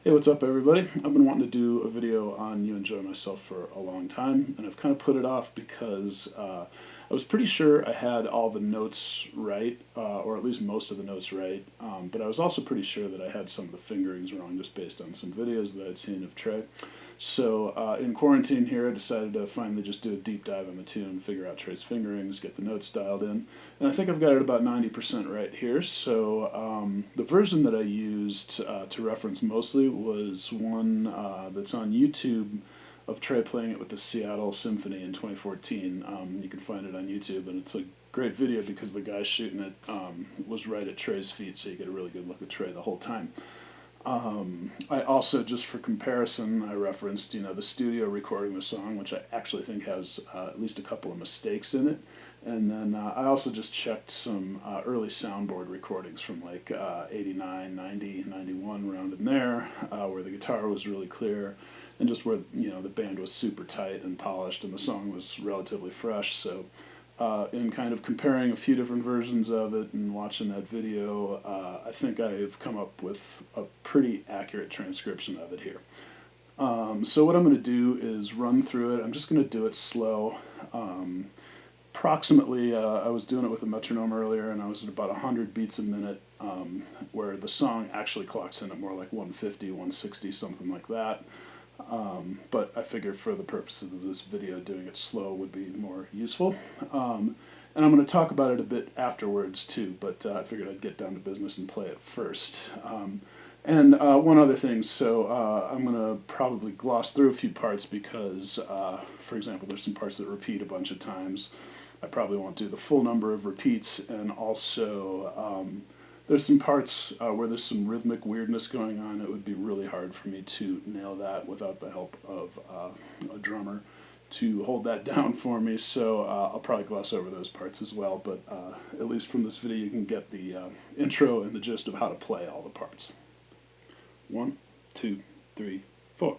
Hey, what's up, everybody? I've been wanting to do a video on You Enjoy Myself for a long time, and I've kind of put it off because I was pretty sure I had all the notes right, or at least most of the notes right, but I was also pretty sure that I had some of the fingerings wrong just based on some videos that I'd seen of Trey. So in quarantine here, I decided to finally just do a deep dive on the tune, figure out Trey's fingerings, get the notes dialed in, and I think I've got it about 90% right here. So the version that I used to reference mostly was one that's on YouTube of Trey playing it with the Seattle Symphony in 2014. You can find it on YouTube, and it's a great video because the guy shooting it was right at Trey's feet, so you get a really good look at Trey the whole time. I also, just for comparison, I referenced, the studio recording the song, which I actually think has at least a couple of mistakes in it. And then I also just checked some early soundboard recordings from like 89, 90, 91, around in there, where the guitar was really clear and just where, the band was super tight and polished and the song was relatively fresh. So in kind of comparing a few different versions of it and watching that video, I think I've come up with a pretty accurate transcription of it here. So what I'm going to do is run through it. I'm just going to do it slow. Approximately, I was doing it with a metronome earlier, and I was at about 100 beats a minute, where the song actually clocks in at more like 150, 160, something like that. But I figured for the purposes of this video, doing it slow would be more useful. And I'm going to talk about it a bit afterwards too, but I figured I'd get down to business and play it first. And one other thing, so I'm going to probably gloss through a few parts because, for example, there's some parts that repeat a bunch of times. I probably won't do the full number of repeats, and also there's some parts where there's some rhythmic weirdness going on. It would be really hard for me to nail that without the help of a drummer to hold that down for me, so I'll probably gloss over those parts as well, but at least from this video you can get the intro and the gist of how to play all the parts. 1, 2, 3, 4.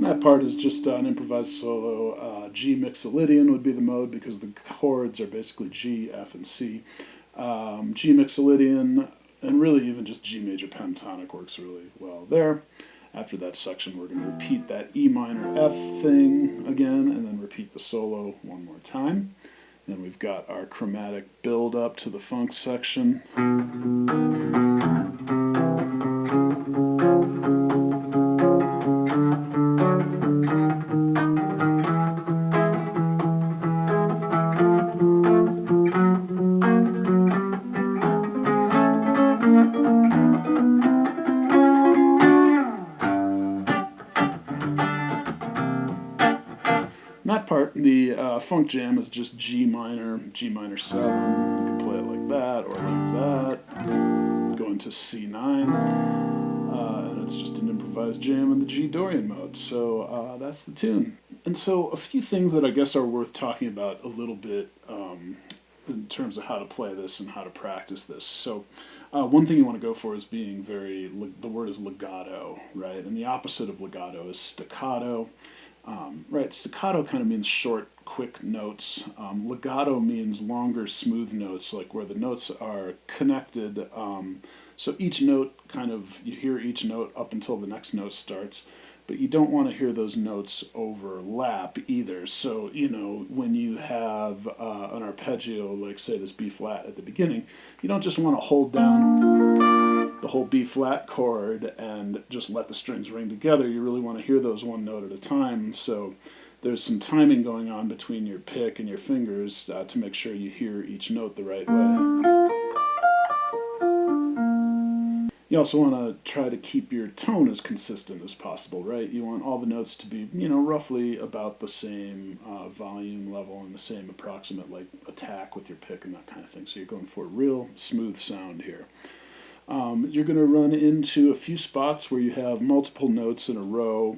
That part is just an improvised solo. G Mixolydian would be the mode because the chords are basically G, F, and C. G Mixolydian, and really even just G major pentatonic works really well there. After that section, we're going to repeat that E minor F thing again, and then repeat the solo one more time. Then we've got our chromatic build up to the funk section. That part, the funk jam is just G minor 7. You can play it like that or like that. Go into C9, and it's just an improvised jam in the G Dorian mode. So that's the tune. And so a few things that I guess are worth talking about a little bit in terms of how to play this and how to practice this. So one thing you want to go for is being the word is legato, right? And the opposite of legato is staccato. Right, staccato kind of means short, quick notes. Legato means longer, smooth notes, like where the notes are connected. So each note you hear each note up until the next note starts, but you don't want to hear those notes overlap either. So, when you have an arpeggio, like say this B flat at the beginning, you don't just want to hold down the whole B flat chord and just let the strings ring together. You really want to hear those one note at a time. So there's some timing going on between your pick and your fingers to make sure you hear each note the right way. You also want to try to keep your tone as consistent as possible, right? You want all the notes to be, roughly about the same volume level and the same approximate attack with your pick and that kind of thing. So you're going for a real smooth sound here. You're going to run into a few spots where you have multiple notes in a row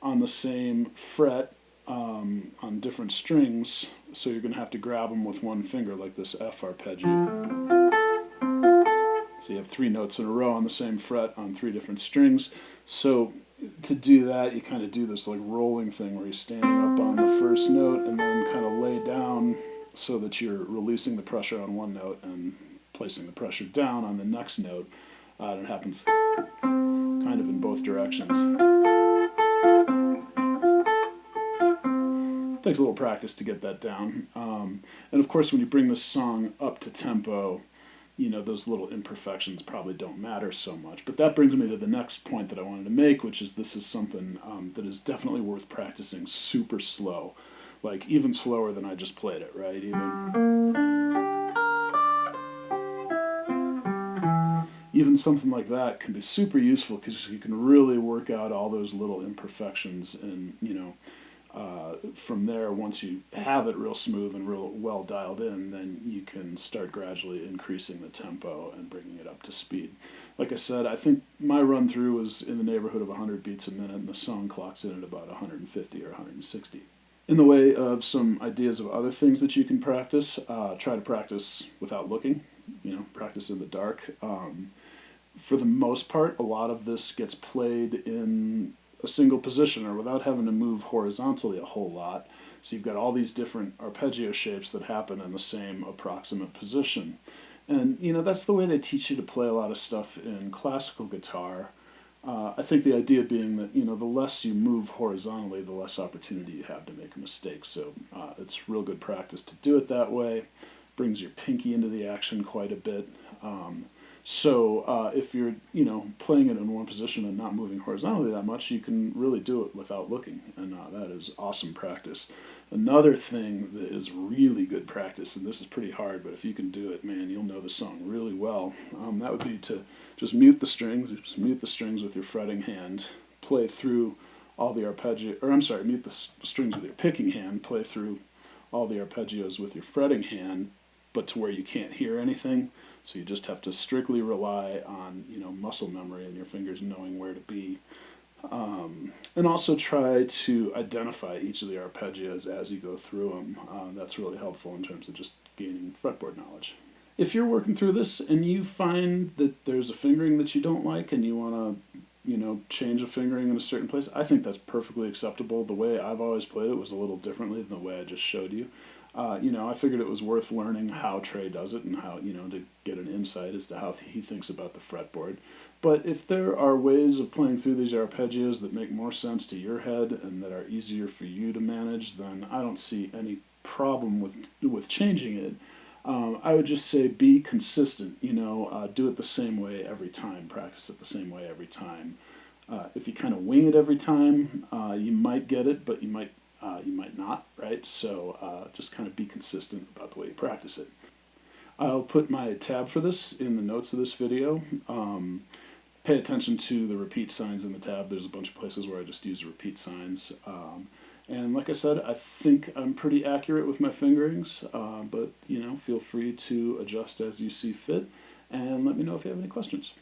on the same fret on different strings, so you're going to have to grab them with one finger like this F arpeggio. So you have 3 notes in a row on the same fret on 3 different strings. So to do that, you kind of do this rolling thing where you're standing up on the first note and then kind of lay down so that you're releasing the pressure on one note and placing the pressure down on the next note. And it happens kind of in both directions. Takes a little practice to get that down. And of course, when you bring the song up to tempo, those little imperfections probably don't matter so much. But that brings me to the next point that I wanted to make, which is this is something that is definitely worth practicing super slow. Even slower than I just played it, right? Even something like that can be super useful because you can really work out all those little imperfections and, from there, once you have it real smooth and real well dialed in, then you can start gradually increasing the tempo and bringing it up to speed. Like I said, I think my run through was in the neighborhood of 100 beats a minute, and the song clocks in at about 150 or 160. In the way of some ideas of other things that you can practice, try to practice without looking, practice in the dark. For the most part, a lot of this gets played in a single position or without having to move horizontally a whole lot. So you've got all these different arpeggio shapes that happen in the same approximate position. And, that's the way they teach you to play a lot of stuff in classical guitar. I think the idea being that, the less you move horizontally, the less opportunity you have to make a mistake. So it's real good practice to do it that way. Brings your pinky into the action quite a bit. So if you're, playing it in one position and not moving horizontally that much, you can really do it without looking, and that is awesome practice. Another thing that is really good practice, and this is pretty hard, but if you can do it, man, you'll know the song really well. That would be to just mute the strings with your fretting hand, play through all the mute the strings with your picking hand, play through all the arpeggios with your fretting hand, but to where you can't hear anything. So you just have to strictly rely on, muscle memory and your fingers knowing where to be. And also try to identify each of the arpeggios as you go through them. That's really helpful in terms of just gaining fretboard knowledge. If you're working through this and you find that there's a fingering that you don't like and you want to, change a fingering in a certain place, I think that's perfectly acceptable. The way I've always played it was a little differently than the way I just showed you. I figured it was worth learning how Trey does it and how, to get an insight as to how he thinks about the fretboard. But if there are ways of playing through these arpeggios that make more sense to your head and that are easier for you to manage, then I don't see any problem with changing it. I would just say be consistent, do it the same way every time, practice it the same way every time. If you kind of wing it every time, you might get it, but you might not, right? So just kind of be consistent about the way you practice it. I'll put my tab for this in the notes of this video. Pay attention to the repeat signs in the tab. There's a bunch of places where I just use repeat signs. And like I said, I think I'm pretty accurate with my fingerings, but feel free to adjust as you see fit, and let me know if you have any questions.